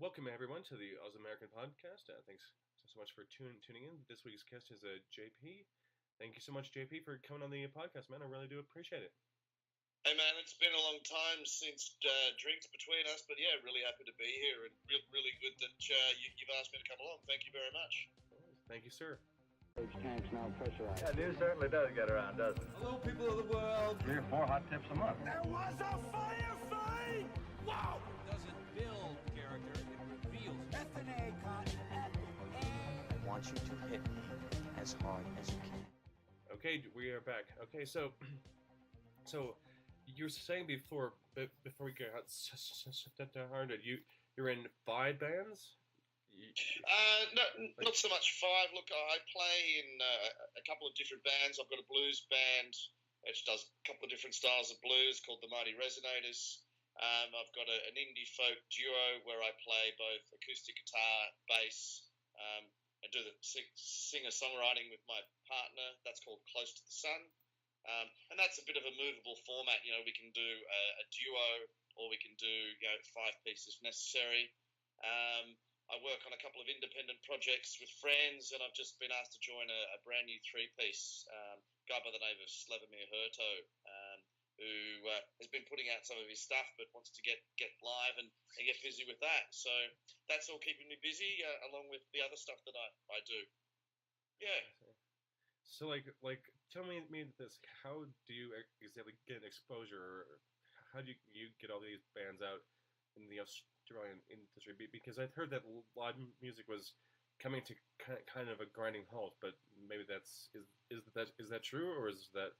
Welcome everyone to the Ausmerica Podcast. Thanks so much for tuning in. This week's guest is JP. Thank you so much, JP, for coming on the podcast, man. I really do appreciate it. Hey, man, it's been a long time since drinks between us, but yeah, really happy to be here and really good that you've asked me to come along. Thank you very much. Thank you, sir. Tank's now pressurized. Yeah, news certainly does get around, doesn't it? Hello, people of the world. 3 or 4 hot tips a month. There was a firefight! Wow! It doesn't build character, it reveals. F&A, Cotton, F&A. I want you to hit me as hard as you can. Okay, we are back. Okay, so you were saying before we got started, you're in 5 bands? Not so much 5. Look, I play in a couple of different bands. I've got a blues band which does a couple of different styles of blues called the Mighty Resonators. I've got an indie folk duo where I play both acoustic guitar, bass, and do the singer-songwriting with my partner. That's called Close to the Sun. And that's a bit of a movable format. You know, we can do a duo or we can do 5 pieces if necessary. I work on a couple of independent projects with friends, and I've just been asked to join a brand new 3-piece guy by the name of Slavomir Hurto, who has been putting out some of his stuff but wants to get live and get busy with that. So that's all keeping me busy, along with the other stuff that I do. Yeah. So, like, tell me this: how do you exactly get exposure, or how do you get all these bands out in the Australian industry? Because I've heard that live music was coming to kind of a grinding halt, but maybe is that true, or is that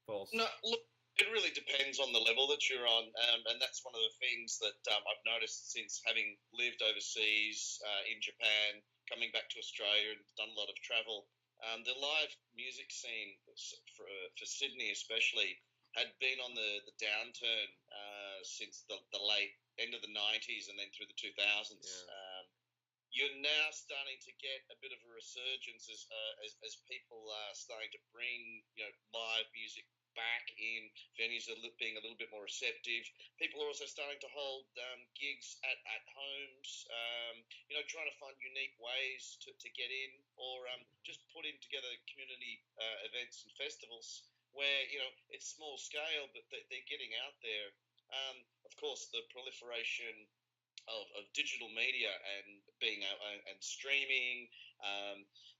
false? No, look, it really depends on the level that you're on, and that's one of the things that I've noticed since having lived overseas in Japan, coming back to Australia and done a lot of travel. The live music scene for Sydney especially had been on the downturn since the late end of the 90s and then through the 2000s. Yeah. You're now starting to get a bit of a resurgence as people are starting to bring live music back in. Venues are being a little bit more receptive. People are also starting to hold gigs at homes, trying to find unique ways to get in, or just putting together community events and festivals where, it's small scale, but they're getting out there. Of course, the proliferation of digital media and being and streaming,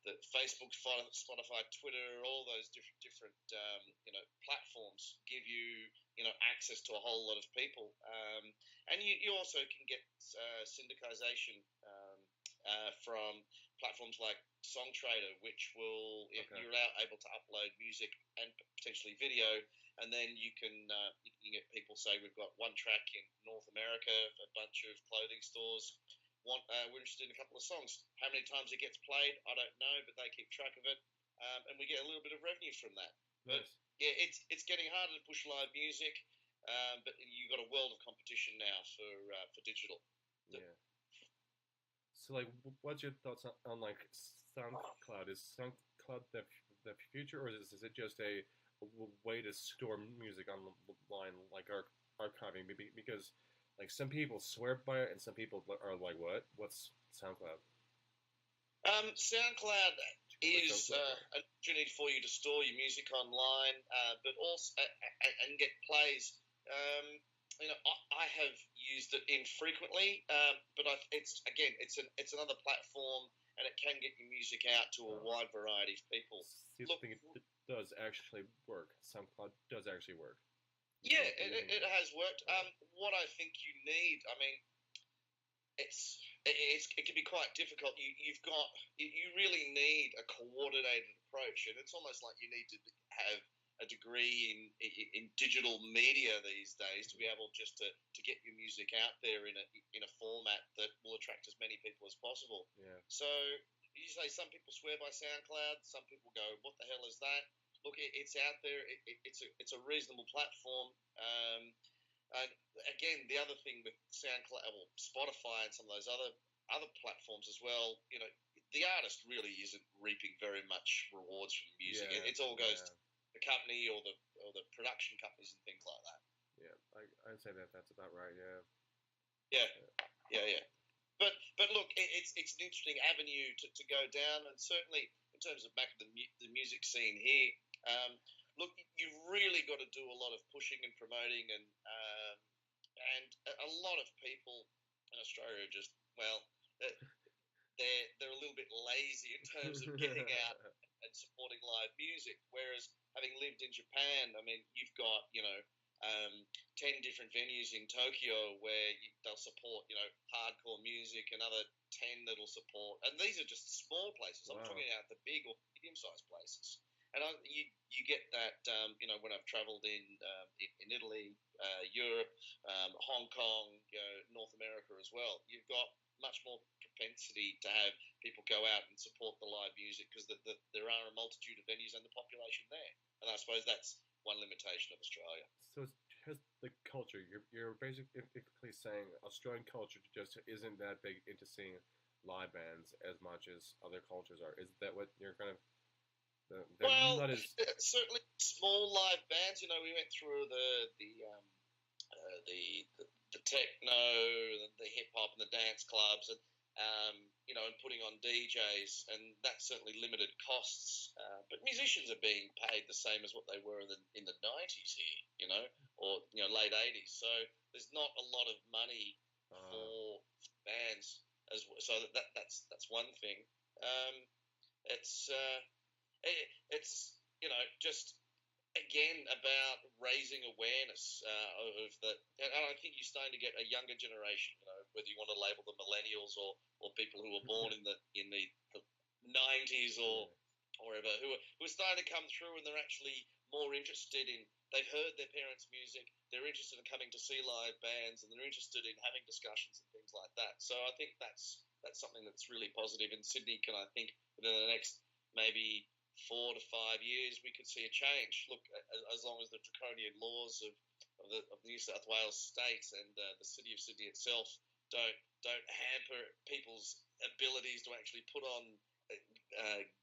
the Facebook, Spotify, Twitter, all those different platforms give you access to a whole lot of people, and you also can get syndicization from platforms like Songtrader, which will you're able to upload music and potentially video, and then you can get people say we've got one track in North America, a bunch of clothing stores. We're interested in a couple of songs. How many times it gets played, I don't know, but they keep track of it, and we get a little bit of revenue from that. But yeah, it's getting harder to push live music, but you've got a world of competition now for digital. Yeah. So, like, what's your thoughts on like SoundCloud? Is SoundCloud the future, or is it just a way to store music online, like archiving? Because, like, some people swear by it, and some people are like, "What? What's SoundCloud?" SoundCloud is an opportunity for you to store your music online, but also and get plays. I have used it infrequently, but it's another platform, and it can get your music out to a wide variety of people. I think it does actually work. SoundCloud does actually work. Yeah, it has worked. What I think you need, I mean, it can be quite difficult. You really need a coordinated approach, and it's almost like you need to have a degree in digital media these days to be able just to get your music out there in a format that will attract as many people as possible. Yeah. So you say some people swear by SoundCloud, some people go, "What the hell is that?" Look, it's out there. It's a reasonable platform. And again, the other thing with SoundCloud or Spotify and some of those other platforms as well, the artist really isn't reaping very much rewards from the music. Yeah. It all goes to the company or the production companies and things like that. Yeah, I'd say that's about right. Yeah. Yeah. but look, it's an interesting avenue to go down, and certainly in terms of back to the music scene here. Look, you've really got to do a lot of pushing and promoting, and a lot of people in Australia are just they're a little bit lazy in terms of getting out and supporting live music. Whereas having lived in Japan, I mean, you've got 10 different venues in Tokyo where they'll support hardcore music, another 10 that'll support, and these are just small places. I'm Wow. talking about the big or medium-sized places. And you get that, when I've travelled in Italy, Europe, Hong Kong, North America as well. You've got much more propensity to have people go out and support the live music because there are a multitude of venues and the population there. And I suppose that's one limitation of Australia. So it's just the culture. You're basically saying Australian culture just isn't that big into seeing live bands as much as other cultures are. Is that what you're kind of? Certainly small live bands. We went through the techno, the hip hop, and the dance clubs, and and putting on DJs, and that certainly limited costs. But musicians are being paid the same as what they were in the 90s here, or late 80s. So there's not a lot of money for bands as well. So that's one thing. It's just again about raising awareness of that, and I think you're starting to get a younger generation. Whether you want to label them millennials or people who were born in the 90s or wherever, who are starting to come through, and they're actually more interested in. They've heard their parents' music. They're interested in coming to see live bands, and they're interested in having discussions and things like that. So I think that's something that's really positive. In Sydney, I think within the next maybe 4 to 5 years, we could see a change. Look, as long as the draconian laws of the New South Wales state and the city of Sydney itself don't hamper people's abilities to actually put on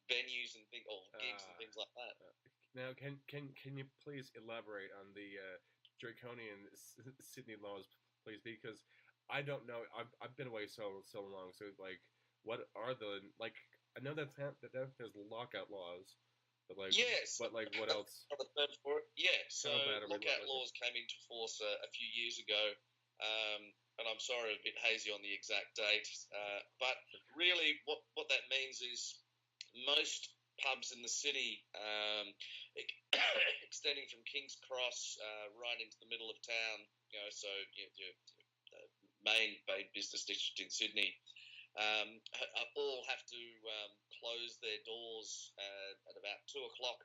venues and gigs and things like that. Now, can you please elaborate on the draconian Sydney laws, please? Because I don't know. I've been away so long. So what are the I know that there's lockout laws, but yes, but what else? The term for it? Yeah, so lockout looking? laws came into force a few years ago, and I'm sorry, a bit hazy on the exact date, but really what that means is most pubs in the city, extending from King's Cross right into the middle of town, so the main business district in Sydney, all have to close their doors at about 2 o'clock,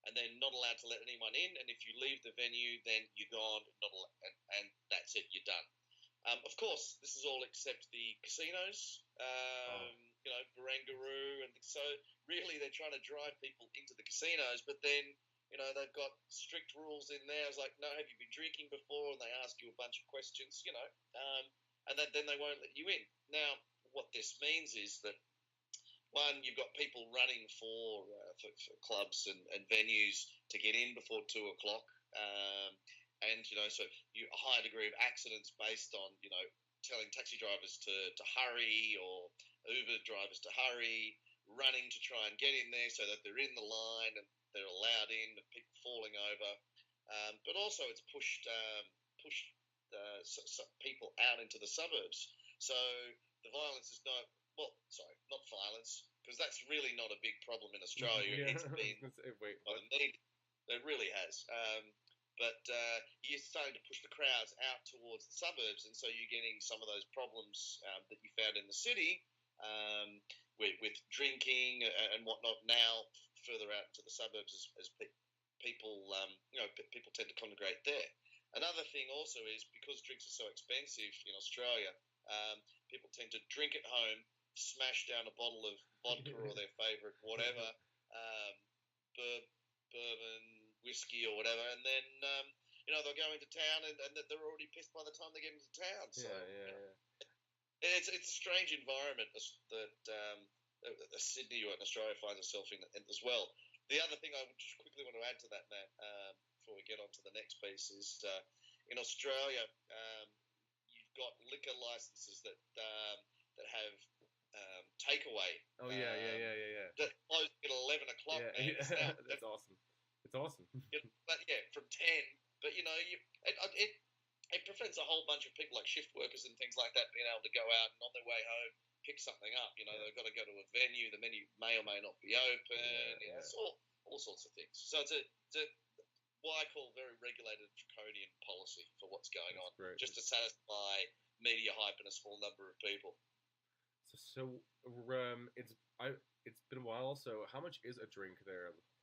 and they're not allowed to let anyone in. And if you leave the venue, then you're gone, and that's it, you're done. Of course, this is all except the casinos, Barangaroo, and so really they're trying to drive people into the casinos, but then they've got strict rules in there. It's like, no, have you been drinking before? And they ask you a bunch of questions, and then they won't let you in. Now, what this means is that, one, you've got people running for clubs and venues to get in before 2 o'clock, and so a high degree of accidents based on telling taxi drivers to hurry, or Uber drivers to hurry, running to try and get in there so that they're in the line and they're allowed in, and people falling over, but also it's pushed people out into the suburbs. So the violence is not violence, because that's really not a big problem in Australia. Yeah. It's been it really has. But you're starting to push the crowds out towards the suburbs, and so you're getting some of those problems that you found in the city with drinking and whatnot. Now further out into the suburbs as people people tend to congregate there. Another thing also is, because drinks are so expensive in Australia, people tend to drink at home, smash down a bottle of vodka or their favourite whatever, bourbon, whiskey or whatever, and then they'll go into town and they're already pissed by the time they get into town. So it's a strange environment that Sydney or Australia finds itself in as well. The other thing I would just quickly want to add to that, Matt, before we get on to the next piece, is in Australia, you've got liquor licenses that takeaway. Oh yeah. That closed at 11 o'clock. Yeah, Man. It's now, that's awesome. It's awesome. but yeah, from 10. But it prevents a whole bunch of people like shift workers and things like that being able to go out and on their way home pick something up. They've got to go to a venue. The venue may or may not be open. It's all sorts of things. So it's a what I call very regulated draconian policy for what's going on, great. just to satisfy media hype and a small number of people. So it's been a while. So how much is a drink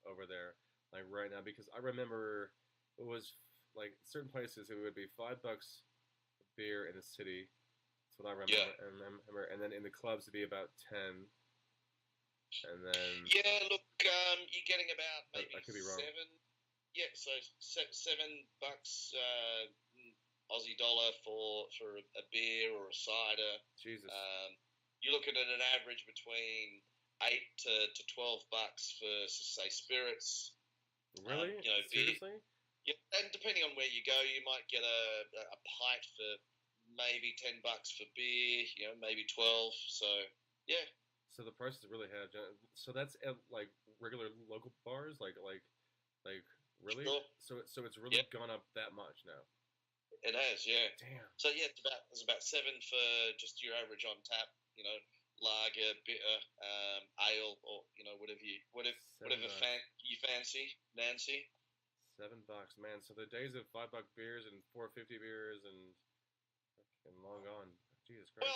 over there, like right now? Because I remember it was like certain places it would be $5 a beer in the city. That's what I remember. Yeah. And then in the clubs it'd be about 10. And then look, you're getting about maybe I could be wrong. 7. Yeah, so $7 Aussie dollar for a beer or a cider. Jesus. You're looking at an average between $8 to $12 for, say, spirits. Really? Beer. Seriously? Yeah, and depending on where you go, you might get a pint for maybe $10 for beer. Maybe 12. So yeah. So the prices really have. So that's at like regular local bars, like really. Sure. So it's really gone up that much now. It has, yeah. Damn. So yeah, it's about 7 for just your average on tap. Lager, bitter, ale, or whatever you fancy, Nancy. $7, man. So the days of $5 beers and $4.50 beers and long gone. Jesus Christ.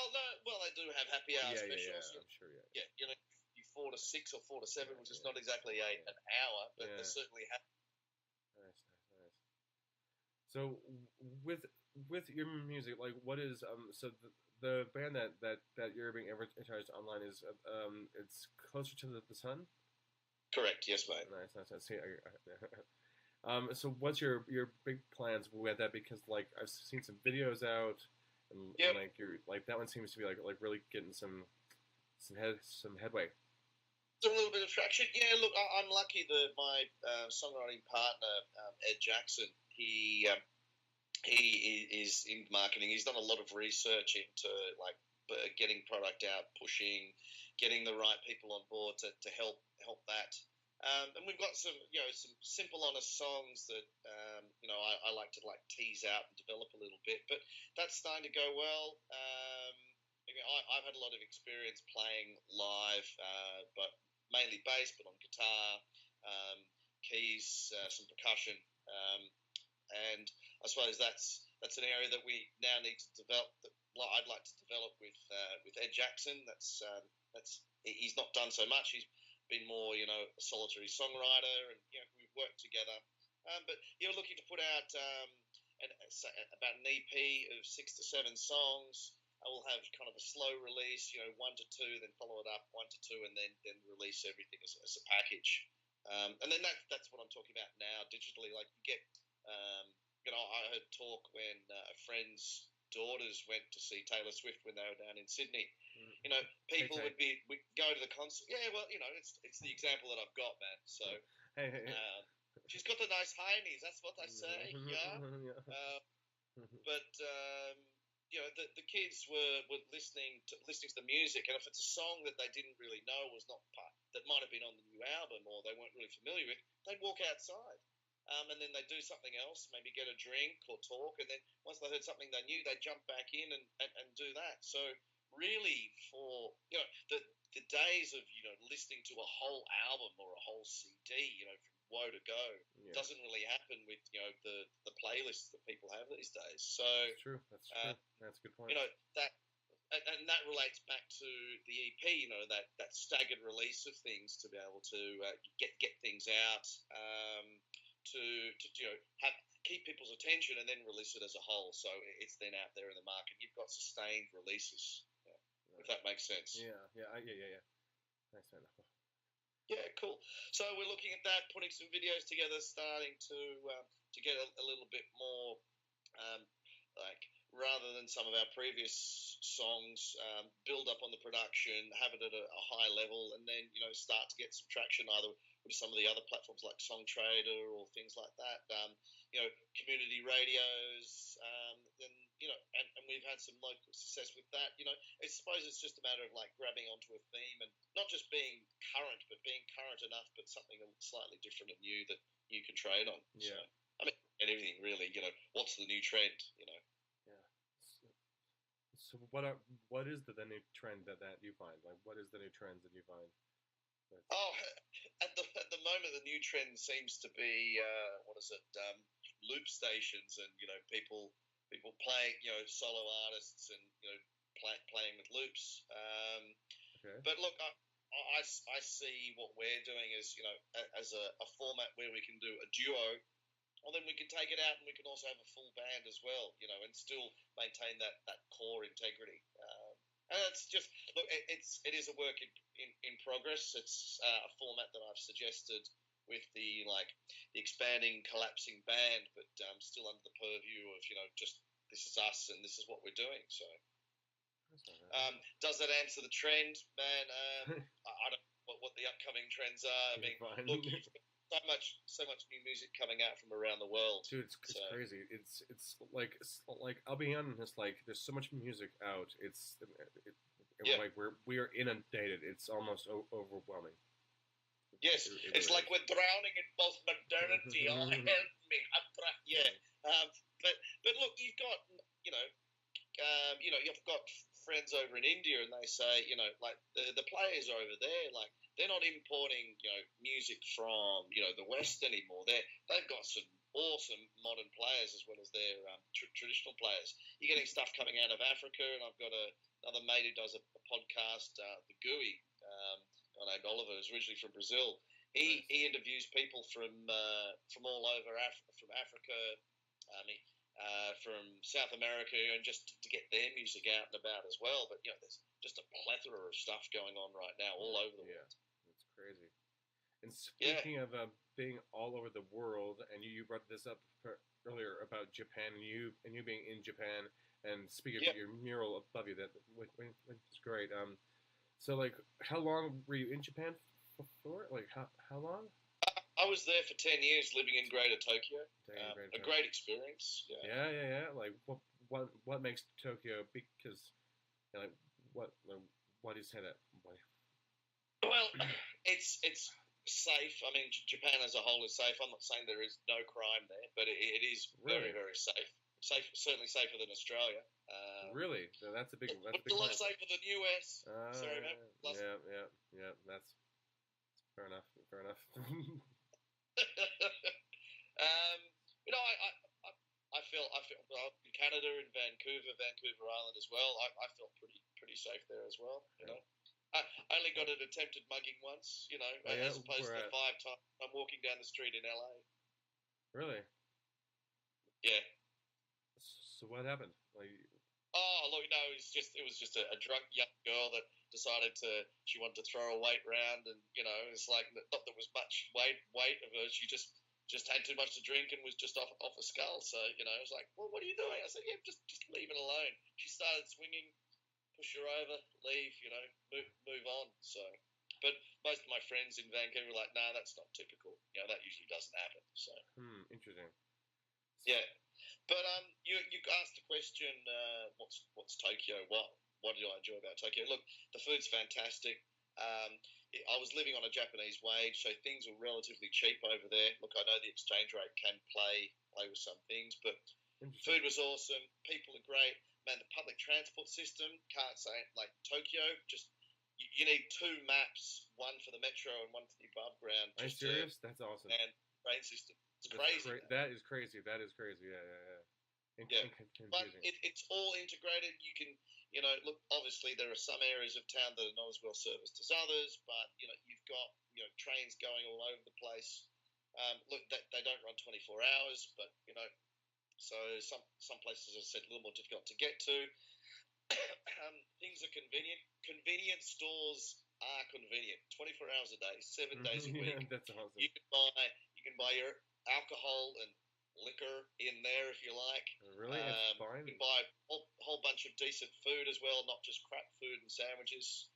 Well, they do have happy hour specials. Yeah, I'm sure. Yeah, you 4 to 6 or 4 to 7, which is not exactly an hour, but they certainly have. Nice. So with your music, like what is so the band that you're being advertised online is it's Closer to the Sun? Correct. Yes, mate. Nice. See, so what's your big plans with that? Because like I've seen some videos out, and like that one seems to be like really getting some headway. A little bit of traction. Yeah, look, I'm lucky that my songwriting partner Ed Jackson, he is in marketing. He's done a lot of research into like getting product out, pushing, getting the right people on board to help that. And we've got some simple, honest songs that I like to tease out and develop a little bit. But that's starting to go well. I've had a lot of experience playing live, but mainly bass, but on guitar, keys, some percussion, and I suppose that's an area that we now need to develop. I'd like to develop with Ed Jackson. He's not done so much. He's been more, a solitary songwriter, and we've worked together. But looking to put out about an EP of 6 to 7 songs. I will have kind of a slow release, 1 to 2, then follow it up 1 to 2, and then release everything as a package. And then that's what I'm talking about now digitally. Like you get, I heard talk when a friend's daughters went to see Taylor Swift when they were down in Sydney. People would go to the concert. Yeah, well, it's the example that I've got, man. So she's got the nice heinies. That's what I say. Yeah. But the kids were listening to the music, and if it's a song that they didn't really know was not part that might have been on the new album or they weren't really familiar with, they'd walk outside. And then they'd do something else, maybe get a drink or talk, and then once they heard something they knew, they'd jump back in and do that. So really, for the days of listening to a whole album or a whole CD, from woe to go, doesn't really happen with the playlists that people have these days. So that's true. That's a good point. That relates back to the EP. That staggered release of things to be able to get things out. To keep people's attention and then release it as a whole, so it's then out there in the market. You've got sustained releases, if that makes sense. Yeah. Nice, man. Yeah, cool. So we're looking at that, putting some videos together, starting to get a little bit more rather than some of our previous songs, build up on the production, have it at a high level, and then start to get some traction either with some of the other platforms like Song Trader or things like that. Community radios, and we've had some local success with that. I suppose it's just a matter of like grabbing onto a theme and not just being current, but being current enough, but something slightly different and new that you can trade on. Yeah. So, I mean, anything really. What's the new trend? Yeah. So what is the new trend that you find? Like, what is the new trends that you find? Oh, at the moment, the new trend seems to be loop stations and people playing solo artists and playing with loops. Okay. But look, I see what we're doing as as a format where we can do a duo. Well, then we can take it out and we can also have a full band as well, and still maintain that core integrity. And it's just, look, it is a work in progress. It's a format that I've suggested with the expanding, collapsing band, but still under the purview of, just this is us and this is what we're doing. So, does that answer the trend, man? I don't know what the upcoming trends are. I mean, look, you've got so much new music coming out from around the world. Dude, it's crazy. It's like I'll be honest. Like, there's so much music out. Like we are inundated. It's almost overwhelming. Yes, it's like we're drowning in post-modernity. Oh, help me! But look, you've got you've got friends over in India, and they say like the players over there, like, they're not importing, music from, the West anymore. They've got some awesome modern players as well as their traditional players. You're getting stuff coming out of Africa, and I've got another mate who does a podcast, The Gooey, guy named Oliver, who's originally from Brazil. He interviews people from all over from Africa, from South America, and just to get their music out and about as well. But there's just a plethora of stuff going on right now all over the world. It's crazy. And speaking of being all over the world, and you brought this up earlier about Japan and you being in Japan, and speaking of your mural above you, that was great. So like, how long were you in Japan for? Like, how long? I was there for 10 years, living in Greater Tokyo. A great experience. Yeah. Like, what makes Tokyo? Because, like, what do you say that? Well, it's safe. I mean, Japan as a whole is safe. I'm not saying there is no crime there, but it is very, very safe. Certainly safer than Australia. Really? That's a big. But a lot safer than US. Sorry, man. Yeah. That's fair enough. I feel well, in Canada, in Vancouver Island as well. I felt pretty safe there as well. I only got an attempted mugging once. As opposed to 5 times I'm walking down the street in LA. Really? Yeah. So what happened? Like, oh, look, no, it was just a drunk young girl that decided she wanted to throw a weight round, and it's like, not that was much weight of her. She just had too much to drink and was just off a skull. So I was like, well, what are you doing? I said, yeah, just leave it alone. She started swinging, push her over, leave, move on. So, but most of my friends in Vancouver were like, no, that's not typical. That usually doesn't happen. So, interesting. Yeah. But you asked the question, what's Tokyo? What do I enjoy about Tokyo? Look, the food's fantastic. I was living on a Japanese wage, so things were relatively cheap over there. Look, I know the exchange rate can play with some things, but food was awesome. People are great. Man, the public transport system, can't say it, like Tokyo, just you need 2 maps, one for the metro and one for the above ground. Are you serious? That's awesome. And train system. It's crazy. That is crazy. Yeah. But it's all integrated. You can, look, obviously there are some areas of town that are not as well serviced as others, but, you've got, trains going all over the place. Look, they don't run 24 hours, but, so some places, as I said, a little more difficult to get to. Things are convenient. Convenience stores are convenient. 24 hours a day, 7 days a week. That's awesome. You can buy your alcohol and liquor in there, if you like. Really? It's fine? You can buy a whole bunch of decent food as well, not just crap food and sandwiches.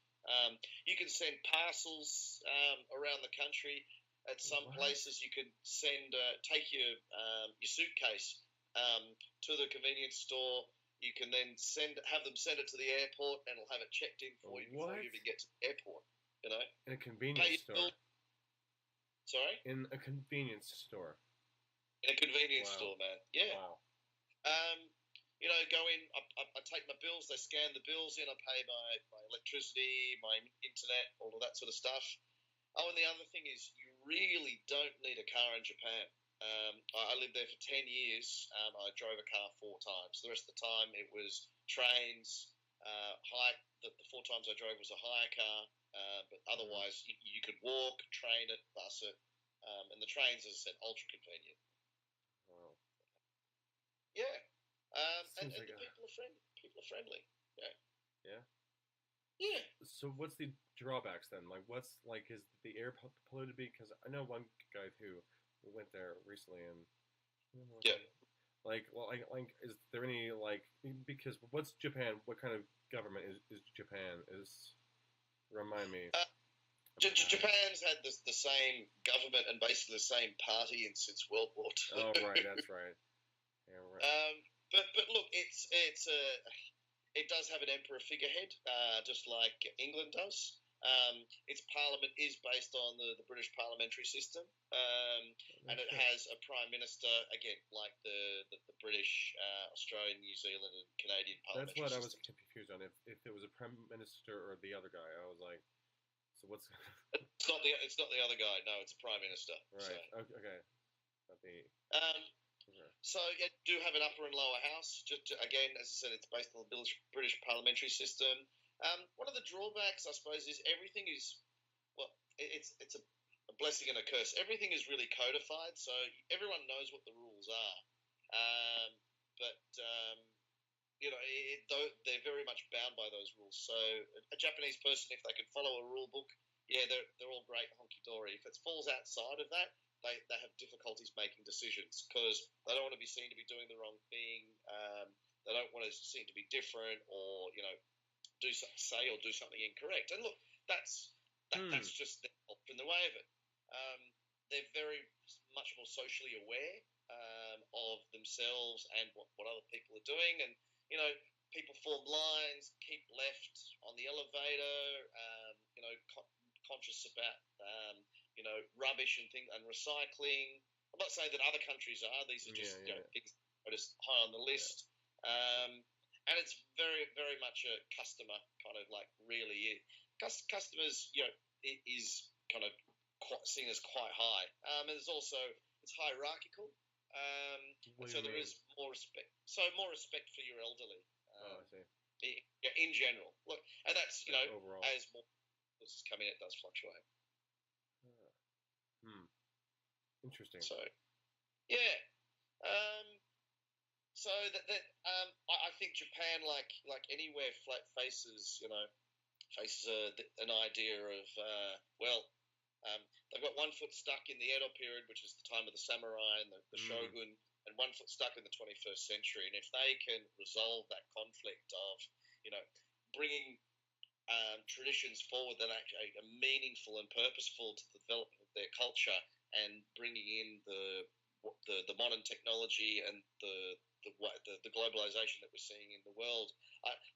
You can send parcels around the country. At some places, you can take your suitcase to the convenience store. You can then have them send it to the airport, and it'll have it checked in for you before you even get to the airport. You know, in a convenience store. Sorry, in a convenience store. In a convenience store, man. Yeah. Wow. You know, go in. I take my bills. They scan the bills in. I pay my electricity, my internet, all of that sort of stuff. Oh, and the other thing is, you really don't need a car in Japan. I lived there for 10 years. I drove a car 4 times. The rest of the time, it was trains. The 4 times I drove was a hire car. But otherwise, you could walk, train it, bus it. And the trains, as I said, ultra convenient. Wow. Yeah. And like the people are friendly. Yeah. Yeah? Yeah. So what's the drawbacks then? Like, is the air polluted? Because I know one guy who went there recently, and yeah. Is there any because what's Japan? What kind of government is Japan? Remind me. Japan's had the same government and basically the same party since World War II. Oh right, that's right. Yeah, right. But look, it does have an emperor figurehead, just like England does. Its parliament is based on the British parliamentary system, and it has a prime minister, again, like the British, Australian, New Zealand, and Canadian parliamentary system. That's what system. I was confused on. If it was a prime minister or the other guy, I was like, so what's? It's not the other guy. No, it's a prime minister. Right. So. Okay. Not the. So you do have an upper and lower house. Again, as I said, it's based on the British parliamentary system. One of the drawbacks, I suppose, is everything is, well, it's a blessing and a curse. Everything is really codified, so everyone knows what the rules are. You know, they're very much bound by those rules. So a Japanese person, if they can follow a rule book, yeah, they're all great, honky-dory. If it falls outside of that, they have difficulties making decisions because they don't want to be seen to be doing the wrong thing. They don't want to seem to be different, or do something incorrect. And look, that's just in the way of it. They're very much more socially aware of themselves and what other people are doing, and people form lines, keep left on the elevator. Conscious about rubbish and things and recycling. I'm not saying that other countries are. These are just things that are just high on the list. And it's very, very much a customer kind of really. Customers, is kind of seen as quite high. And there's also it's hierarchical. So there is more respect. So more respect for your elderly. I see. In general, look, and that's overall. As more is coming, it does fluctuate. Interesting. So, yeah. I think Japan, like anywhere, faces an idea of they've got one foot stuck in the Edo period, which is the time of the samurai and the shogun, and one foot stuck in the 21st century. And if they can resolve that conflict of bringing traditions forward that actually are meaningful and purposeful to the development of their culture, and bringing in the modern technology and the globalization that we're seeing in the world,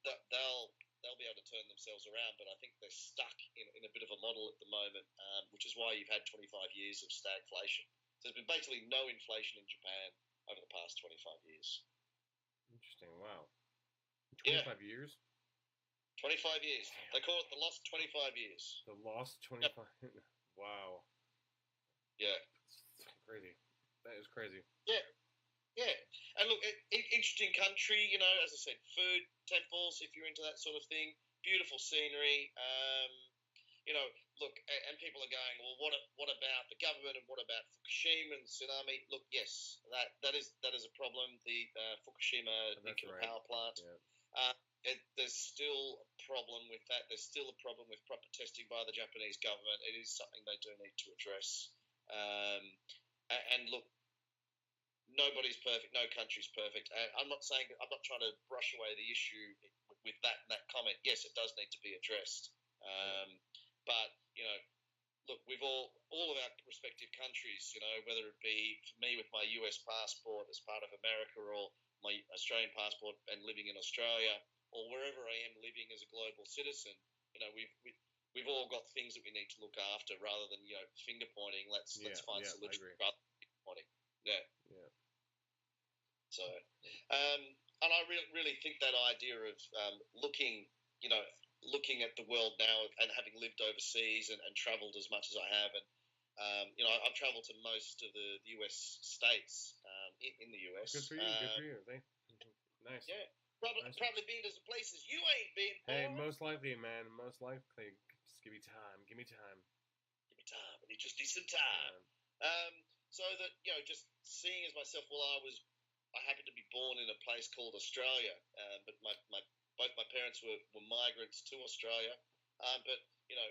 they'll be able to turn themselves around. But I think they're stuck in a bit of a model at the moment, which is why you've had 25 years of stagflation. So there's been basically no inflation in Japan over the past 25 years. Interesting. Wow. 25 years? 25 years. They call it the lost 25 years. The lost 25. Yep. Wow. Yeah. It's crazy. That is crazy. Yeah. Yeah. And look, interesting country, as I said, food, temples, if you're into that sort of thing, beautiful scenery. Look, and people are going, well, what about the government, and what about Fukushima and the tsunami? Look, yes, that is a problem. The Fukushima nuclear power plant. Yeah. There's still a problem with that. There's still a problem with proper testing by the Japanese government. It is something they do need to address. And look, nobody's perfect, no country's perfect. And I'm not trying to brush away the issue with that comment. Yes, it does need to be addressed. But look, we've all of our respective countries, whether it be for me with my US passport as part of America, or my Australian passport and living in Australia, or wherever I am living as a global citizen, we've all got things that we need to look after, rather than finger pointing. Let's find solutions rather than finger pointing. Yeah. So, and I really think that idea of looking at the world now, and having lived overseas and travelled as much as I have, and I've travelled to most of the US states in the US. Good for you. Good for you. Nice. Yeah, probably been to some places you ain't been. Hey, most likely, man. Most likely. Just give me time. Give me time. Give me time. And you just need some time. So that just seeing as myself. Well, I happened to be born in a place called Australia, but both my parents were migrants to Australia. But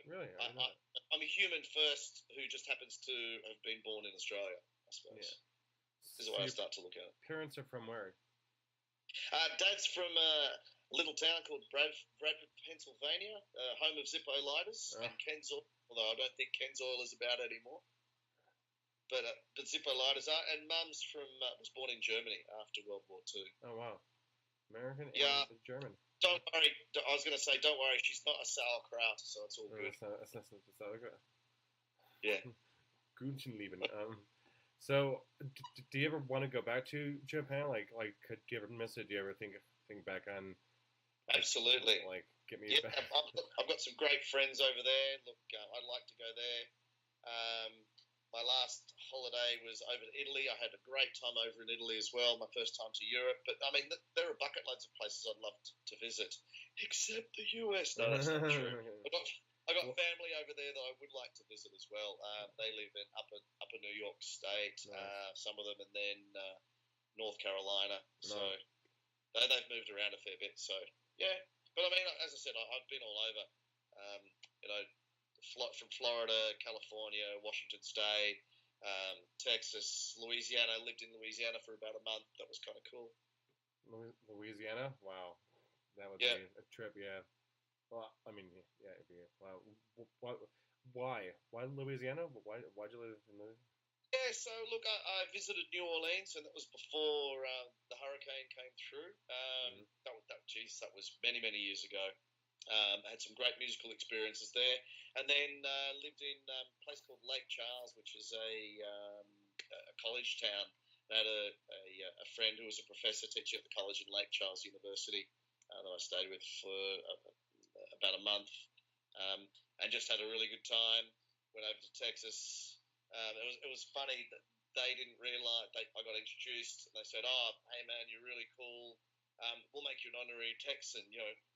really, I'm a human first who just happens to have been born in Australia, I suppose. Yeah. This is the way I start to look at it. Parents are from where? Dad's from a little town called Bradford, Pennsylvania, home of Zippo Lighters and Kensal, although I don't think Kensal is about anymore. But Zippo Lighters are, and Mum's was born in Germany after World War II. Oh, wow. American and German. Don't worry. I was going to say, don't worry. She's not a sauerkraut, so it's all good. That's not sauerkraut. Yeah. Gutschenlieben. So, do you ever want to go back to Japan? Like, do you ever miss it? Do you ever think back on? Absolutely. Get me back. I've got some great friends over there. Look, I'd like to go there. My last holiday was over to Italy. I had a great time over in Italy as well, my first time to Europe. But, I mean, there are bucket loads of places I'd love to visit, except the US. No, that's not true. I got family over there that I would like to visit as well. They live in upper New York State, some of them, and then North Carolina. So they've moved around a fair bit. So, yeah. But, I mean, as I said, I've been all over, from Florida, California, Washington State, Texas, Louisiana. I lived in Louisiana for about a month. That was kind of cool. Louisiana? Wow. That would be a trip, yeah. Well, I mean, yeah, it'd be, wow. Why? Why Louisiana? Why'd you live in Louisiana? Yeah, so look, I visited New Orleans, and that was before the hurricane came through. That was many, many years ago. I had some great musical experiences there, and then lived in a place called Lake Charles, which is a college town. I had a friend who was a professor teaching at the college in Lake Charles University that I stayed with for about a month, and just had a really good time. Went over to Texas. It was funny that they didn't realise. I got introduced, and they said, "Oh, hey man, you're really cool. We'll make you an honorary Texan."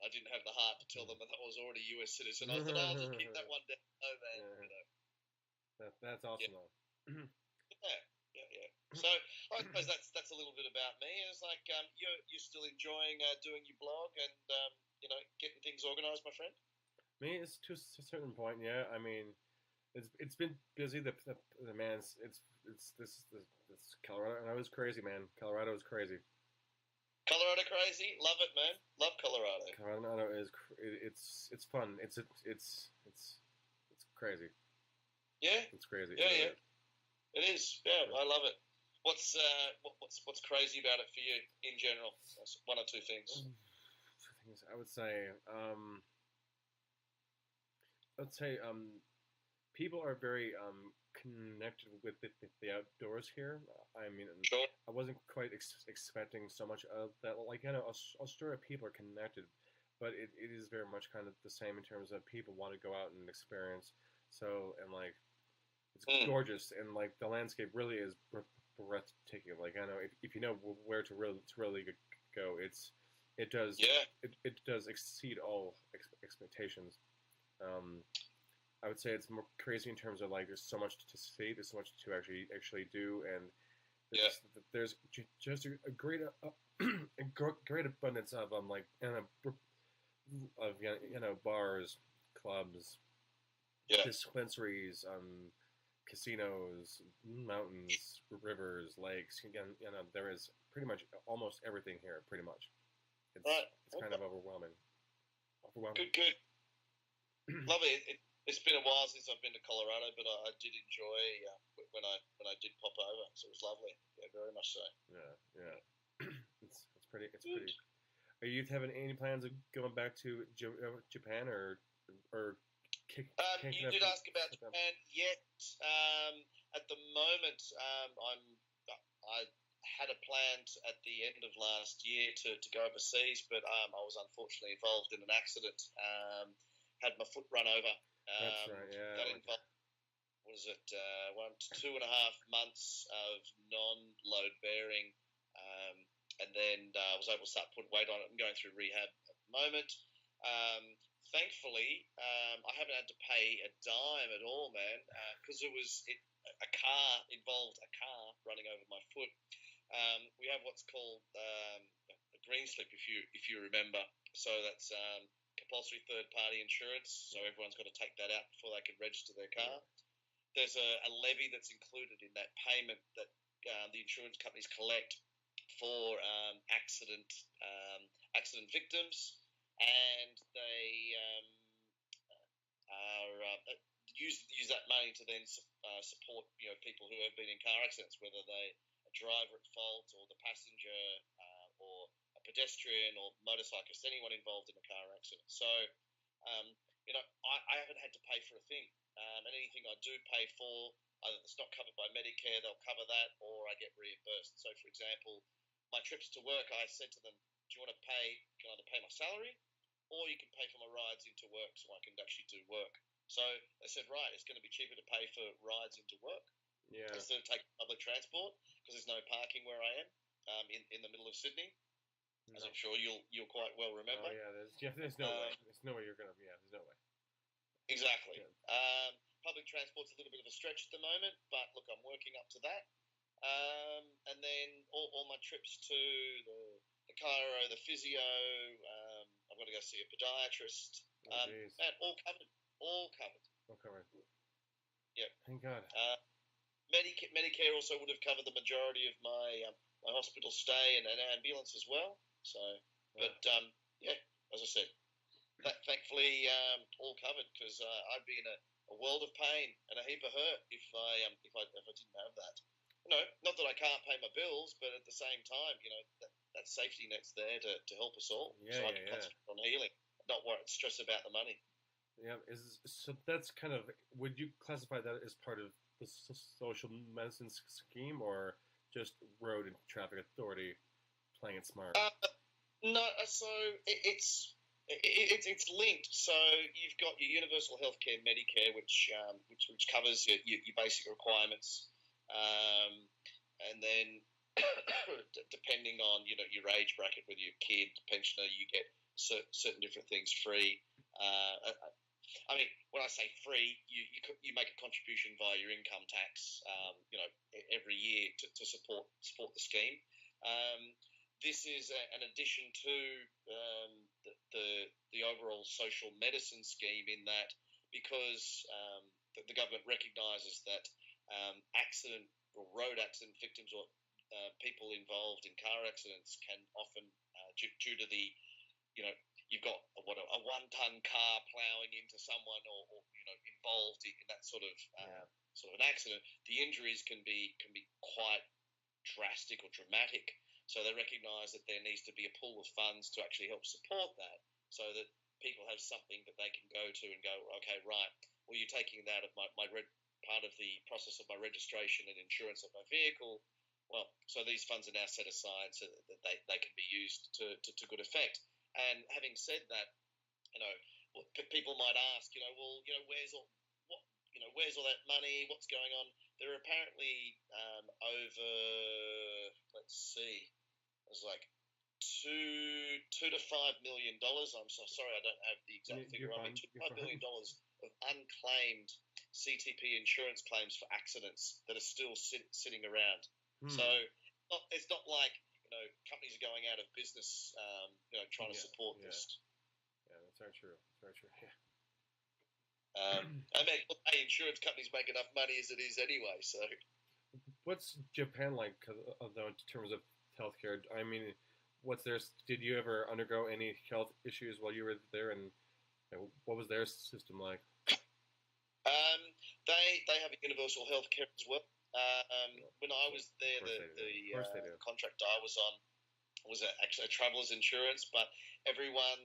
I didn't have the heart to tell them that I was already a US citizen. I thought, I'll just keep that one down. Oh, man. That's awesome, though. Yeah. So I suppose that's a little bit about me. It's like you're still enjoying doing your blog and getting things organised, my friend. Me, it's to a certain point, yeah. I mean, it's been busy. The man's this Colorado, and I was crazy, man. Colorado is crazy. Colorado crazy, love it, man. Love Colorado. Colorado is it's fun. It's crazy. Yeah, it's crazy. Yeah. It is. Yeah, I love it. What's crazy about it for you in general? That's one or two things. I would say. People are very connected with the outdoors here. I mean, sure. I wasn't quite expecting so much of that. Like, Australia people are connected, but it is very much kind of the same in terms of people want to go out and experience. So, and like, it's gorgeous, and like the landscape really is breathtaking. Like, I know if you know where to really go, it does exceed all expectations. I would say it's more crazy in terms of like there's so much to see, there's so much to actually do, and there's just a great great abundance of bars, clubs, dispensaries, casinos, mountains, rivers, lakes. Again, there is pretty much almost everything here. Pretty much, it's Right. it's kind of overwhelming. Good. Lovely. It's been a while since I've been to Colorado, but I did enjoy when I did pop over. So it was lovely. Yeah, very much so. Yeah. It's pretty. Are you having any plans of going back to Japan or you did ask about Japan. Yet at the moment, I had a plan at the end of last year to go overseas, but I was unfortunately involved in an accident. Had my foot run over. That's right. Yeah. That involved, what is it, 1 to 2.5 months of non-load bearing, and then I was able to start putting weight on it. I'm going through rehab at the moment. Thankfully, I haven't had to pay a dime at all, man, because a car involved a car running over my foot. We have what's called a green slip, if you remember. So that's compulsory third-party insurance. So everyone's got to take that out before they can register their car. There's a levy that's included in that payment that the insurance companies collect for accident victims, and they use that money to then support people who have been in car accidents, whether they a driver at fault or the passenger or a pedestrian or motorcyclist, anyone involved in a car accident. So I haven't had to pay for a thing, and anything I do pay for, either it's not covered by Medicare, they'll cover that, or I get reimbursed. So, for example, my trips to work, I said to them, do you want to pay, you can either pay my salary, or you can pay for my rides into work so I can actually do work. So they said, right, it's going to be cheaper to pay for rides into work instead of taking public transport, because there's no parking where I am in the middle of Sydney, as I'm sure you'll quite well remember. Oh, yeah, there's no way. There's no way you're going to, there's no way. Exactly. Yeah. Public transport's a little bit of a stretch at the moment, but look, I'm working up to that. And then all my trips to the chiro, the physio, I've got to go see a podiatrist. Man, all covered. Yep. Thank God. Medicare also would have covered the majority of my hospital stay and ambulance as well. So, but as I said, thankfully all covered, because I'd be in a world of pain and a heap of hurt if I didn't have that. Not that I can't pay my bills, but at the same time, that safety net's there to help us all. So I can concentrate on healing, not stress about the money. Yeah, so that's kind of, would you classify that as part of the social medicine scheme, or just road and traffic authority playing it smart? No, so it's linked. So you've got your universal healthcare, Medicare, which covers your basic requirements, and then depending on your age bracket, whether you're a kid, pensioner, you get certain different things free. I mean, when I say free, you make a contribution via your income tax, every year to support the scheme. This is an addition to the overall social medicine scheme, in that because the government recognises that accident or road accident victims or people involved in car accidents can often, due to the you've got a 1-ton car ploughing into someone, or involved in that sort of an accident, the injuries can be quite drastic or dramatic. So they recognise that there needs to be a pool of funds to actually help support that, so that people have something that they can go to and go, okay, right, well, you're taking that of my part of the process of my registration and insurance of my vehicle. Well, so these funds are now set aside so that they can be used to good effect. And having said that, people might ask, where's all that money? What's going on? There are apparently over, let's see, there's like $2 to $5 million. I'm so sorry, I don't have the exact figure on me. $2 to $5 million of unclaimed CTP insurance claims for accidents that are still sitting around. So it's not like companies are going out of business, trying to support this. Yeah, that's very true. That's very true. Yeah. I mean, look, hey, insurance companies make enough money as it is anyway. So, What's Japan like, though, in terms of healthcare? I mean, what's their? Did you ever undergo any health issues while you were there, and what was their system like? they have a universal health care as well. When I was there, the contract I was on was actually a traveller's insurance, but everyone,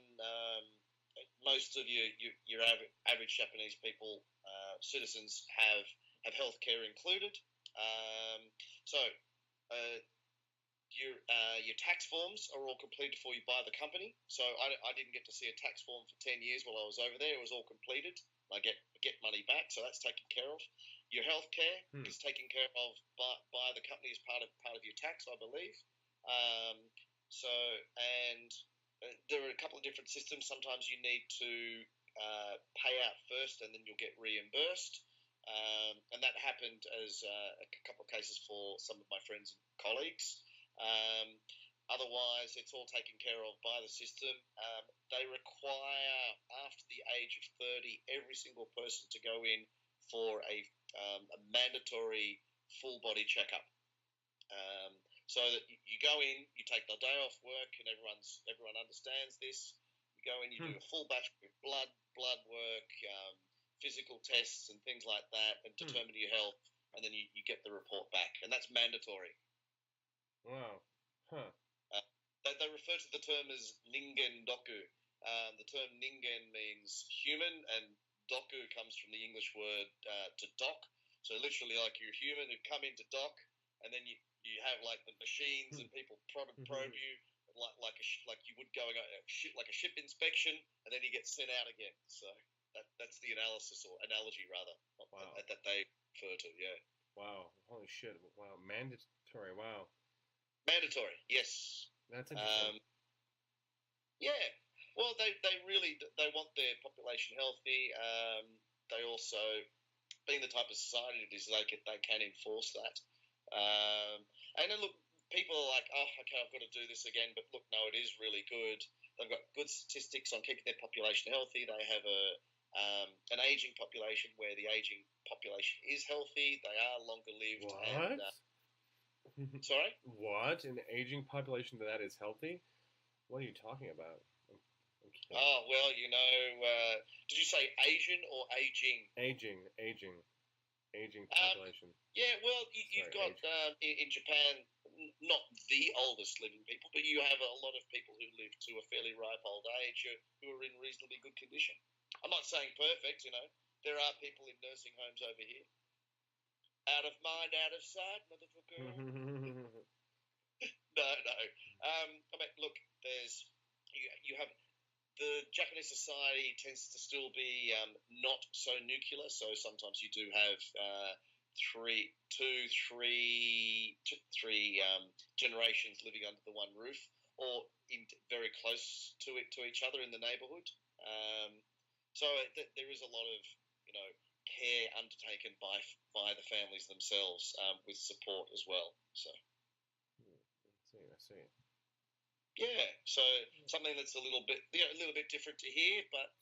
most of your average Japanese people, citizens have health care included. So your tax forms are all completed for you by the company. So I didn't get to see a tax form for 10 years while I was over there. It was all completed. I get money back, so that's taken care of. Your health care is taken care of by the company as part of your tax, I believe. There are a couple of different systems. Sometimes you need to pay out first, and then you'll get reimbursed. And that happened as a couple of cases for some of my friends and colleagues. Otherwise, it's all taken care of by the system. They require, after the age of 30, every single person to go in for a mandatory full body checkup. So that you go in, you take the day off work, and everyone understands this. You go in, you do a full batch of blood work, physical tests, and things like that, and determine your health, and then you get the report back, and that's mandatory. Wow. Huh. They refer to the term as ningen doku. The term ningen means human, and doku comes from the English word to dock. So literally, like, you're human who come into dock, and then you have like the machines and people probe you like you would go like a ship inspection, and then you get sent out again. So that's the analysis, or analogy rather, that they refer to. Yeah. Wow. Holy shit. Wow. Mandatory. Wow. Mandatory. Yes. That's interesting. Yeah. Well, they want their population healthy. They also, being the type of society it is, they can enforce that. And then look, people are like, oh, okay, I've got to do this again. But look, no, it is really good. They've got good statistics on keeping their population healthy. They have an aging population where the aging population is healthy. They are longer lived. What? Sorry? What? An aging population that is healthy? What are you talking about? Oh, well, did you say Asian or aging? Aging population. Yeah, well, you've got in Japan, not the oldest living people, but you have a lot of people who live to a fairly ripe old age who are in reasonably good condition. I'm not saying perfect, There are people in nursing homes over here. Out of mind, out of sight, motherfucker. No. I mean, look, you have the Japanese society tends to still be not so nuclear, so sometimes you do have three generations living under the one roof, or very close to each other in the neighbourhood. So there is a lot of care undertaken by the families themselves, with support as well. So. I see. Yeah, so something that's a little bit different to here, but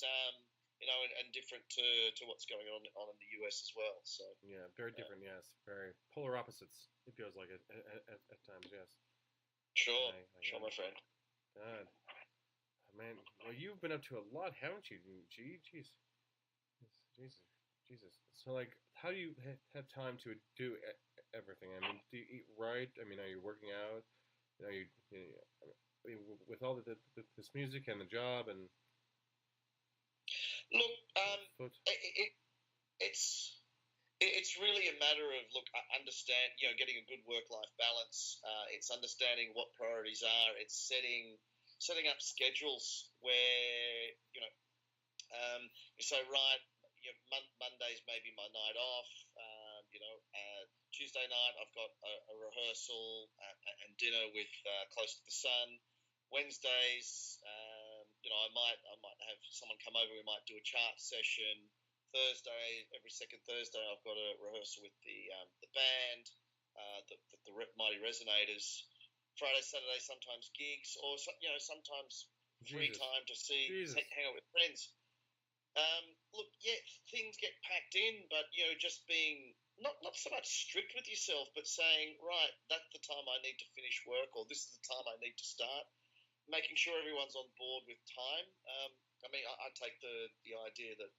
and different to what's going on in the US as well. So yeah, very different. Yes, very polar opposites. It feels like it at times. Yes. Sure, my friend. God, man, well, you've been up to a lot, haven't you? Jesus. So, like, how do you have time to do everything? I mean, do you eat right? I mean, are you working out? I mean, with all this music and the job and look, it's really a matter of getting a good work-life balance. It's understanding what priorities are. It's setting up schedules where you say, right, Mondays maybe my night off. Tuesday night I've got a rehearsal and dinner with Close to the Sun. Wednesdays, I might have someone come over. We might do a chart session. Thursday, every second Thursday, I've got a rehearsal with the band, the Mighty Resonators. Friday, Saturday, sometimes gigs, or sometimes free time to hang out with friends. Look, yeah, things get packed in, but just being not so much strict with yourself, but saying, right, that's the time I need to finish work, or this is the time I need to start. Making sure everyone's on board with time. I mean, I take the idea that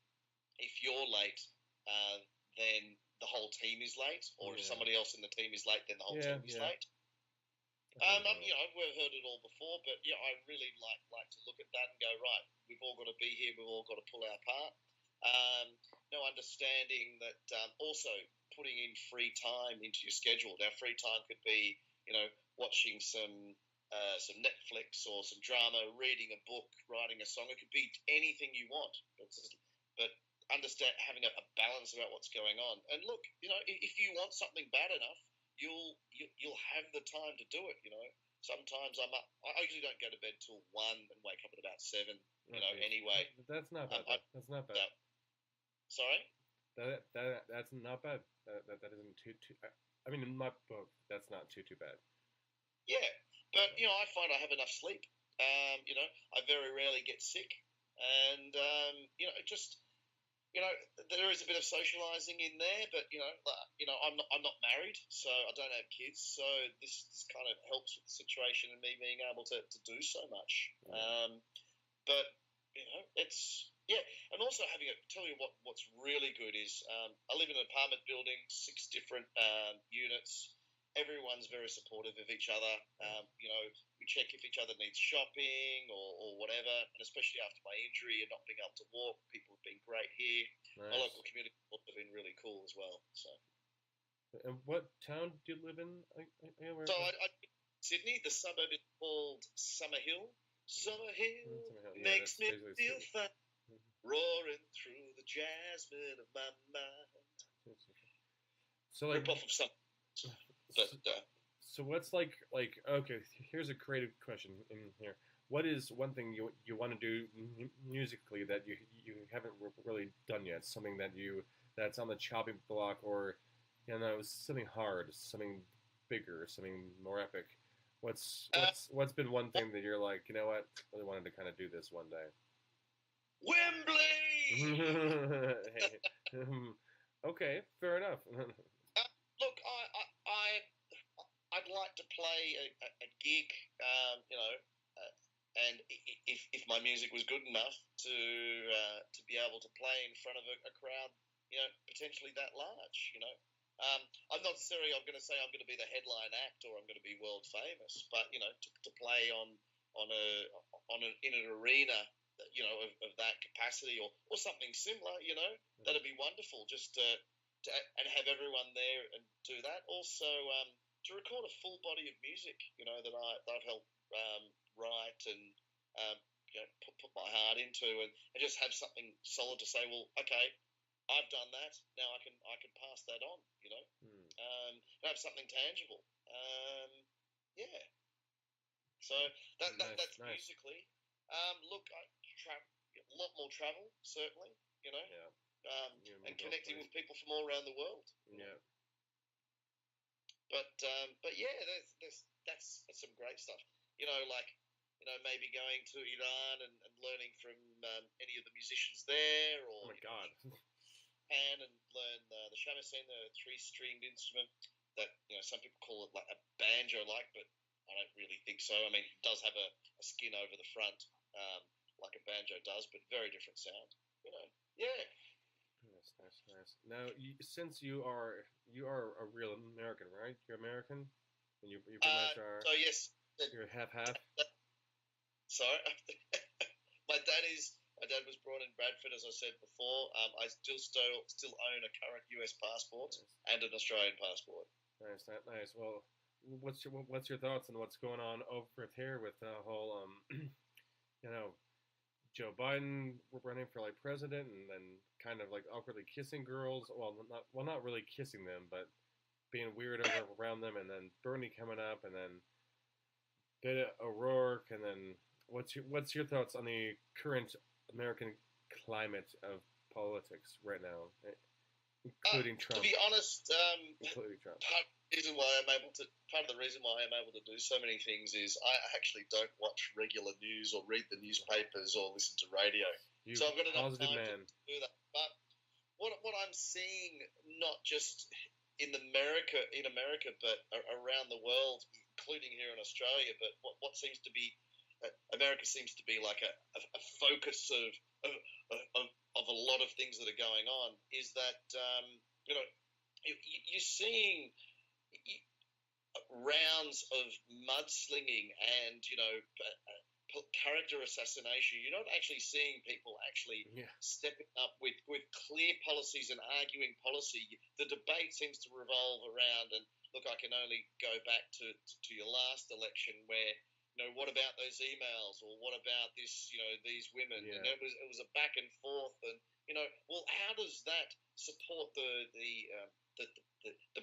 if you're late, then the whole team is late, or if somebody else in the team is late, then the whole team is late. We've heard it all before, but I really like to look at that and go, right, we've all got to be here, we've all got to pull our part. Understanding that also putting in free time into your schedule. Now, free time could be, watching some Netflix or some drama, reading a book, writing a song. It could be anything you want, but understand having a balance about what's going on. And look, if you want something bad enough, you'll have the time to do it. Sometimes I'm up. I usually don't go to bed till 1 and wake up at about 7. Anyway. That's not bad. That's not bad. Sorry. That's not bad. That isn't too. I mean, in my book, that's not too bad. Yeah, but I find I have enough sleep. I very rarely get sick, and there is a bit of socialising in there, but I'm not married, so I don't have kids, so this kind of helps with the situation and me being able to do so much. But it's and also tell you what's really good is I live in an apartment building, 6 different units. Everyone's very supportive of each other. We check if each other needs shopping or whatever, and especially after my injury and not being able to walk, people have been great here. Nice. My local community have been really cool as well. So. And what town do you live in? Sydney. The suburb is called Summerhill. Summerhill makes me feel fine, roaring through the jasmine of my mind. So like. Rip off of some. But, so what's like okay, here's a creative question in here. What is one thing you want to do musically that you haven't really done yet? Something that's on the chopping block, or something hard, something bigger, something more epic. What's been one thing that you're like, what, I really wanted to kind of do this one day? Wembley. Okay, fair enough. Look, I'd like to play a gig, and if my music was good enough to be able to play in front of a crowd, potentially that large, I'm not necessarily going to say I'm going to be the headline act or I'm going to be world famous, but to play in an arena, of that capacity or something similar, that'd be wonderful. Just and have everyone there and do that. Also, to record a full body of music, that I've helped write and put my heart into, and just have something solid to say. Well, okay, I've done that. Now I can pass that on. And have something tangible. So that's nice. Musically. Look, a lot more travel, certainly. And connecting with people from all around the world. Yeah. But yeah, that's some great stuff. Maybe going to Iran and learning from any of the musicians there, or oh my God, and learn the shamisen, the 3-stringed instrument that some people call it like a banjo, but I don't really think so. I mean, it does have a skin over the front, like a banjo does, but very different sound. Yeah. Nice. Now, since you are a real American, right? You're American, and you pretty much are. So yes, you're half. Sorry, my dad was born in Bradford, as I said before. I still own a current US passport and an Australian passport. Nice. Well, what's your thoughts on what's going on over here with the whole Joe Biden running for like president, and then kind of like awkwardly kissing girls. Well, not really kissing them, but being weird around them, and then Bernie coming up, and then Beto O'Rourke, and then what's your thoughts on the current American climate of politics right now, including Trump? To be honest, including Trump. Part of the reason why I'm able to do so many things is I actually don't watch regular news or read the newspapers or listen to radio. You So I've got enough positive time man. to do that. But what I'm seeing, not just in America, but around the world, including here in Australia, but what seems to be America seems to be like a focus of a lot of things that are going on, is that you're seeing rounds of mudslinging and character assassination. You're not actually seeing people actually stepping up with clear policies and arguing policy. The debate seems to revolve around, and look, I can only go back to your last election where, what about those emails, or what about this, these women? Yeah. And it was a back and forth, and well, how does that support the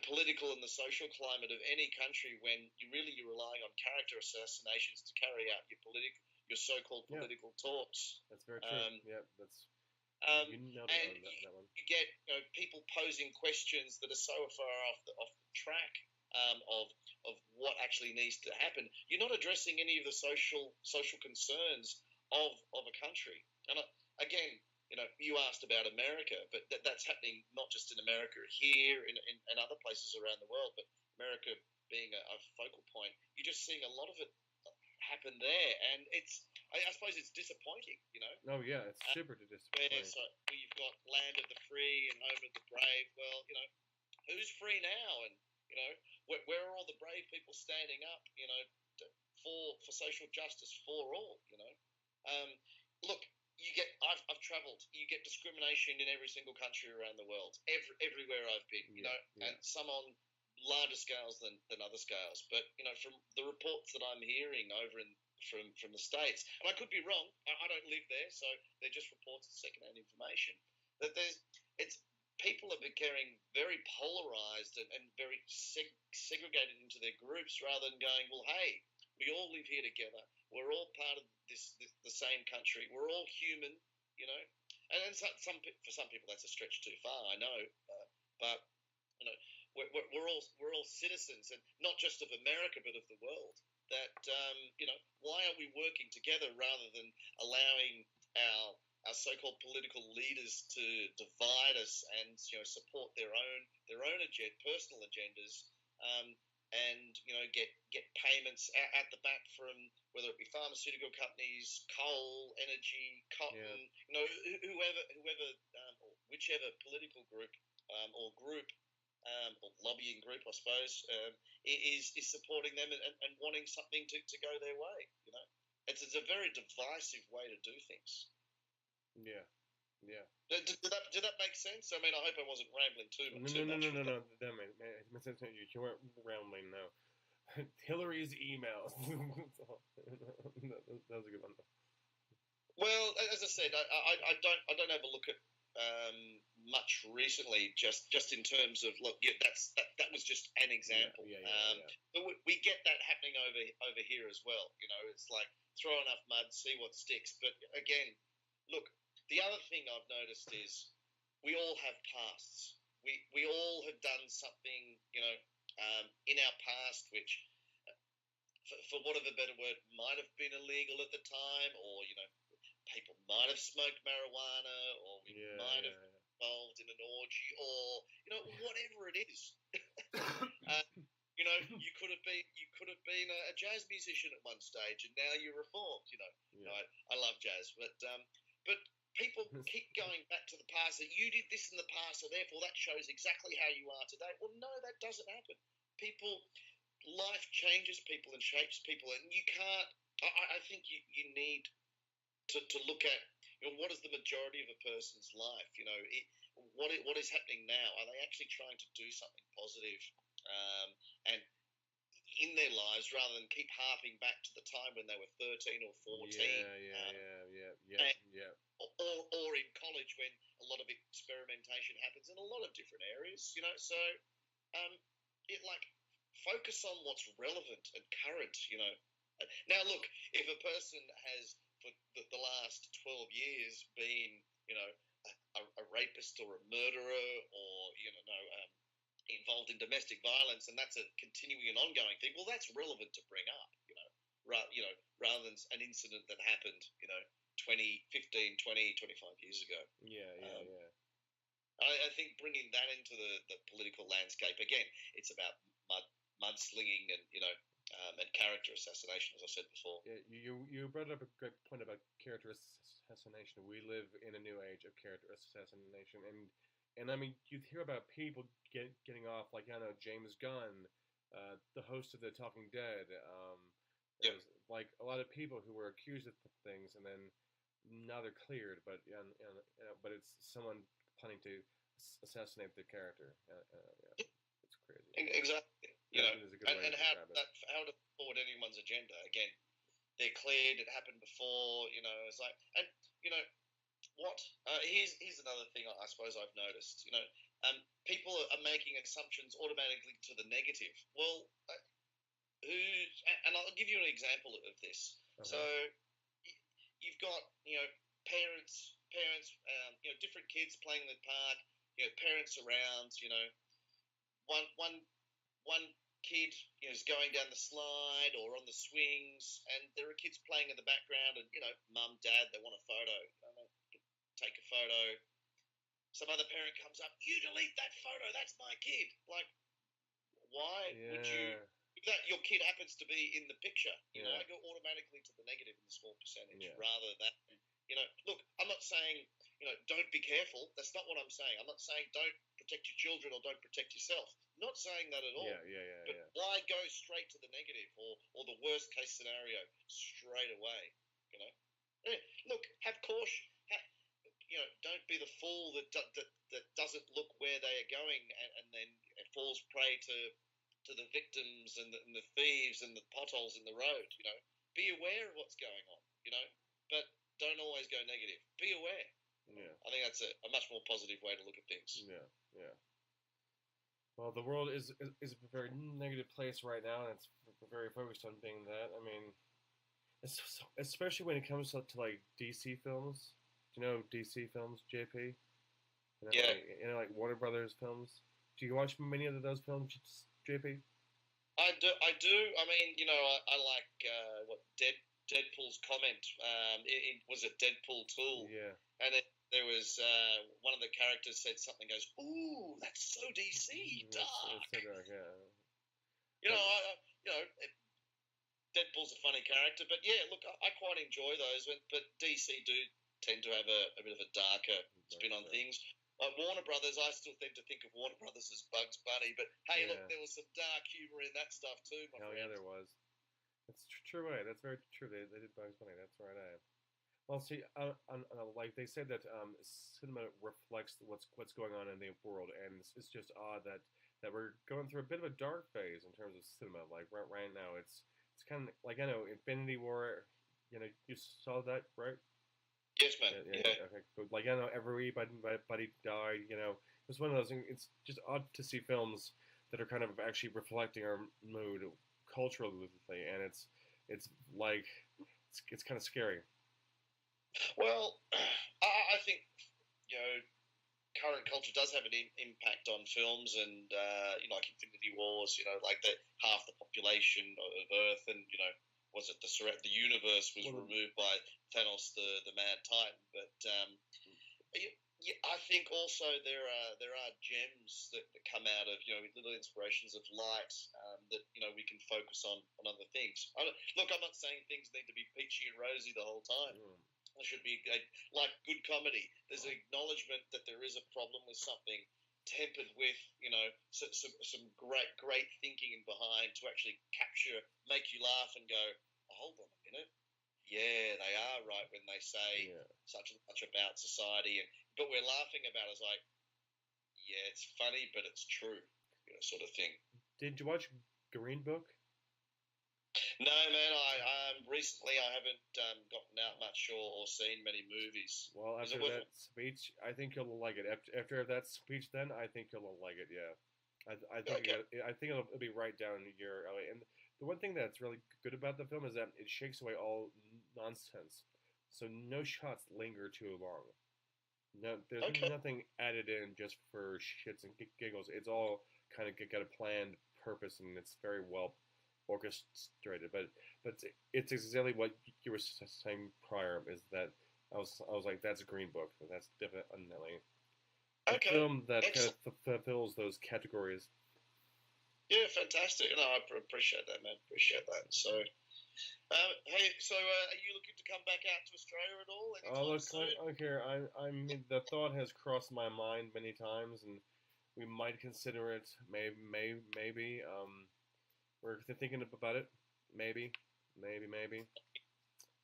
political and the social climate of any country when you're relying on character assassinations to carry out your so-called political talks? That's very true. That's you nailed it on that one. You get people posing questions that are so far off the track of what actually needs to happen. You're not addressing any of the social concerns of a country. And again, you asked about America, but that's happening not just in America, here and other places around the world, but America being a focal point. You're just seeing a lot of it happen there, and I suppose it's disappointing, Oh yeah, it's super disappointing. Where you've got land of the free and home of the brave. Well, who's free now, and where are all the brave people standing up, for social justice for all? Look. I've travelled. You get discrimination in every single country around the world, everywhere I've been, and some on larger scales than other scales. But from the reports that I'm hearing over from the States, and I could be wrong. I don't live there, so they're just reports of secondhand information. That people are becoming very polarised and very segregated into their groups, rather than going, well, hey, we all live here together. We're all part of the same country. We're all human, And then for some people that's a stretch too far, I know. But we're all citizens, and not just of America but of the world. That why are we working together rather than allowing our so-called political leaders to divide us and support their own personal agendas, and get payments at the back from whether it be pharmaceutical companies, coal, energy, cotton, whoever, or whichever political group or lobbying group, I suppose, is supporting them and wanting something to go their way. It's a very divisive way to do things. Yeah. Did that make sense? I mean, I hope I wasn't rambling too much. No. That made sense. You weren't rambling, no. Hillary's emails. That was a good one. Well, as I said, I don't have a look at much recently. Just in terms of that was just an example. But we get that happening over here as well. It's like throw enough mud, see what sticks. But again, look. The other thing I've noticed is we all have pasts. We all have done something, in our past which, for want of a better word, might have been illegal at the time, or people might have smoked marijuana, or we might have been involved in an orgy, or whatever it is. You could have been a jazz musician at one stage, and now you're reformed. I love jazz, but people keep going back to the past, that you did this in the past, so therefore that shows exactly how you are today. Well, no, that doesn't happen. Life changes people and shapes people, and you can't. I think you need to look at what is the majority of a person's life. What is happening now? Are they actually trying to do something positive, and in their lives, rather than keep harping back to the time when they were 13 or 14? Or in college, when a lot of experimentation happens in a lot of different areas, So, focus on what's relevant and current, Now, look, if a person has for the last 12 years been, a rapist or a murderer, or involved in domestic violence, and that's a continuing and ongoing thing, well, that's relevant to bring up, rather than an incident that happened, 15, 20, 25 years ago. Yeah. I think bringing that into the political landscape, again, it's about mudslinging and, and character assassination, as I said before. Yeah, you brought up a great point about character assassination. We live in a new age of character assassination, and I mean, you hear about people getting off, like, I know, James Gunn, the host of The Talking Dead. There's like a lot of people who were accused of things, and then now they're cleared, but but it's someone planning to assassinate the character. It's crazy. Exactly. And how to forward anyone's agenda. Again, they're cleared. It happened before. It's like, and what? Here's another thing I suppose I've noticed. People are making assumptions automatically to the negative. Well, and I'll give you an example of this. Okay. So you've got parents, different kids playing in the park. Parents around. One kid is going down the slide or on the swings, and there are kids playing in the background, and mum, dad, they want a photo. Take a photo. Some other parent comes up, you delete that photo. That's my kid. Like, why would you? That your kid happens to be in the picture. I go automatically to the negative in the small percentage rather than look, I'm not saying, don't be careful. That's not what I'm saying. I'm not saying don't protect your children or don't protect yourself. I'm not saying that at all. But why go straight to the negative or the worst case scenario straight away? Look, have caution. Don't be the fool that doesn't look where they are going and then it falls prey to the victims and the thieves and the potholes in the road. Be aware of what's going on. But don't always go negative. Be aware. Yeah. I think that's a much more positive way to look at things. Yeah. Well, the world is a very negative place right now, and it's very focused on being that. I mean, especially when it comes to like DC films. Do you know DC films, JP? Like Warner Brothers films. Do you watch many of those films, JP? I do. I mean, I like Deadpool's comment. Was it Deadpool 2? Yeah. And there was one of the characters said something. Goes, "Ooh, that's so DC, dark." It's so dark, yeah. Deadpool's a funny character, but yeah, look, I quite enjoy those. But DC do tend to have a bit of a darker spin on things. Warner Brothers, I still tend to think of Warner Brothers as Bugs Bunny, but hey, look, there was some dark humor in that stuff too, my friend. Yeah, there was. That's true, right? That's very true. They did Bugs Bunny. That's right. Well, see, like they said that cinema reflects what's going on in the world, and it's just odd that we're going through a bit of a dark phase in terms of cinema. Like right now, it's kind of like, I know, Infinity War. You saw that, right? Yes, man. Yeah. Okay. But like, I know everybody died. It's one of those things. It's just odd to see films that are kind of actually reflecting our mood culturally, and it's like it's kind of scary. Well, I think current culture does have an impact on films, and like Infinity Wars. Like half the population of Earth, and was it the universe was removed by Thanos, the Mad Titan. But I think also there are gems that come out of little inspirations of light that we can focus on other things. Look, I'm not saying things need to be peachy and rosy the whole time. It should be like good comedy. There's an acknowledgement that there is a problem with something, tempered with some great thinking in behind to actually capture, make you laugh and go, oh, hold on a minute. Yeah, they are right when they say such and such about society, but we're laughing about it as like, yeah, it's funny, but it's true, sort of thing. Did you watch Green Book? No, man. Recently I haven't gotten out much or seen many movies. Well, after that speech, I think you'll like it. After that speech, then I think you'll like it. Yeah, I think it'll be right down your alley. And the one thing that's really good about the film is that it shakes away all nonsense. So no shots linger too long. No, there's nothing added in just for shits and giggles. It's all kind of got a planned purpose, and it's very well orchestrated. But it's exactly what you were saying prior, is that I was like, that's Green Book. That's definitely a Okay. film that kind Excellent. of fulfills those categories. Yeah, fantastic. No, I appreciate that, man. Appreciate that. So, hey, so are you looking to come back out to Australia at all anytime Oh, look, soon? look here. I mean, the thought has crossed my mind many times, and we might consider it. Maybe. We're thinking about it. Maybe.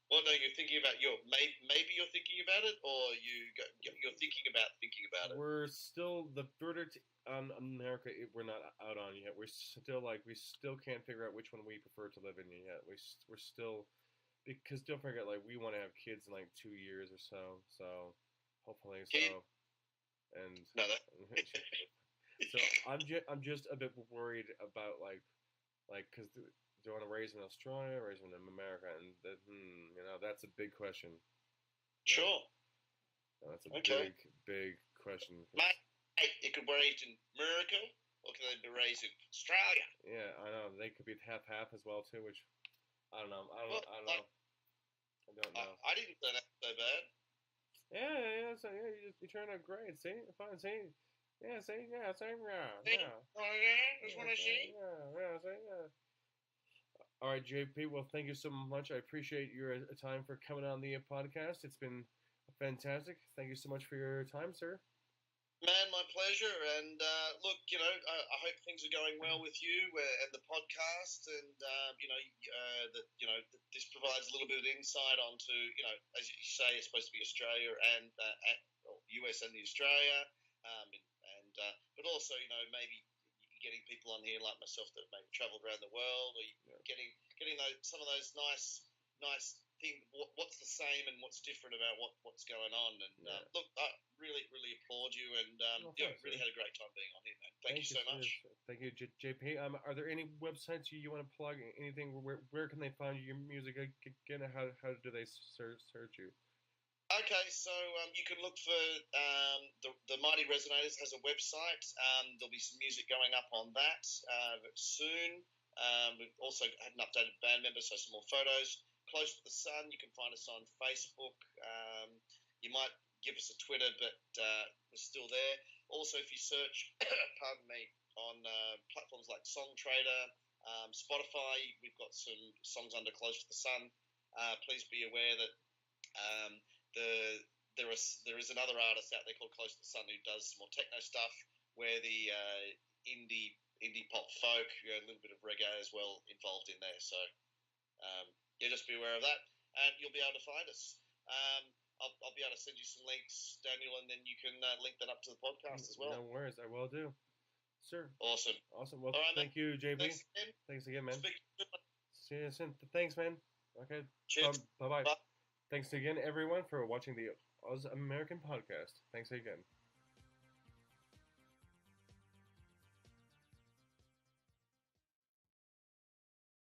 Well, no, you're thinking about maybe you're thinking about it, or you're thinking about it. We're still the verdict on America. We're not out on yet. We still can't figure out which one we prefer to live in yet. We're still, because don't forget, like, we want to have kids in like 2 years or so. So hopefully so. And No, that. so I'm just a bit worried about like because do I want to raise them in Australia, or raise them in America, and that's a big question. Sure. That's a Okay. big question. Mate, it could be raised in America, or can they be raised in Australia? Yeah, I know they could be half as well too, which I don't know. I don't know. I didn't turn out so bad. Yeah. So yeah, you turned out great. See, fine. See, yeah. See, yeah. See, yeah. Oh yeah, that's what I see. Yeah. See, yeah. All right, JP. Well, thank you so much. I appreciate your time for coming on the podcast. It's been fantastic. Thank you so much for your time, sir. Man, my pleasure. And look, I hope things are going well with you and the podcast. And that this provides a little bit of insight onto, as you say, it's supposed to be Australia and US and the Australia, but also, maybe getting people on here like myself that maybe travelled around the world, or getting some of those nice things. What's the same and what's different about what's going on? And look, I really applaud you, and really had a great time being on here, man. Thank you so much. Thank you, JP. Are there any websites you want to plug? Anything? Where can they find your music again? How do they search you? Okay, so you can look for the Mighty Resonators has a website. There'll be some music going up on that soon. We've also had an updated band member, so some more photos. Close to the Sun, you can find us on Facebook. You might give us a Twitter, but we're still there. Also, if you search, pardon me, on platforms like Songtrader, Spotify, we've got some songs under Close to the Sun. Please be aware that there is another artist out there called Close to the Sun who does more techno stuff, where the indie pop folk, a little bit of reggae as well involved in there. So just be aware of that, and you'll be able to find us. I'll be able to send you some links, Daniel, and then you can link that up to the podcast as well. No worries, I will do, sir. Awesome. Well, all right, thank you, JP. Thanks again, man. See you soon. Thanks, man. Okay. Cheers. Bye-bye. Bye. Thanks again, everyone, for watching the Ausmerica Podcast. Thanks again.